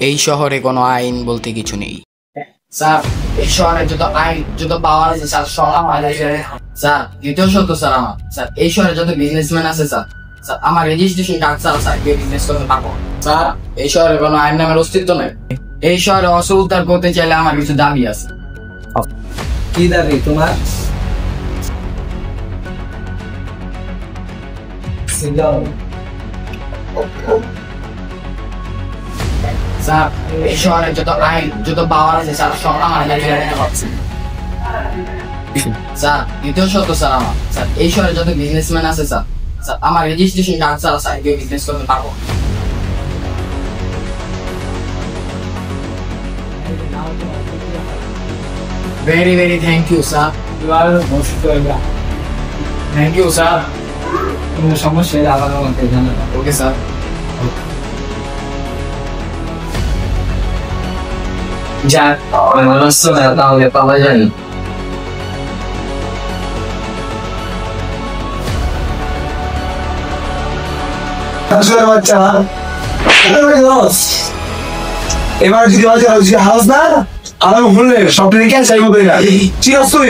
এই শহরে কোনো আইন বলতে কিছু নেই স্যার। এই শহরে যত আইন যত পাওয়ার আছে স্যার সব আমার স্যার। দ্বিতীয় সত্য স্যার আমার স্যার এই শহরে যত বিজনেসম্যান আছে স্যার স্যার আমার রেজিস্ট্রেশন কার্ড ছাড়া স্যার কেউ বিজনেস করতে পারবো স্যার। এই শহরে কোনো আইন নামের অস্তিত্ব নেই। এই শহরে অস্ত্র উদ্ধার করতে চাইলে আমার কিছু দাবি আছে। কি দাবি তোমার? স্যার এই শহরে যত আইন যত পাওয়ার আছে স্যার সব আমার স্যার। দ্বিতীয় সত্য স্যার আমার স্যার এই শহরে যত বিজনেসম্যান আছে স্যার স্যার আমার রেজিস্ট্রেশন কার্ড ছাড়া স্যার কেউ বিজনেস করতে পারবো। Very very thank you sir. You are most welcome. Thank you sir. কোনো সমস্যা হলে আবার আমাকে জানাবে। Okay sir. যাক, মানুষ তো না তাহলে পাওয়া যায়। আসলে বাচ্চা এবার যদি হাউস না আর বললে সব রেখে চাইবো ঠিক আছে।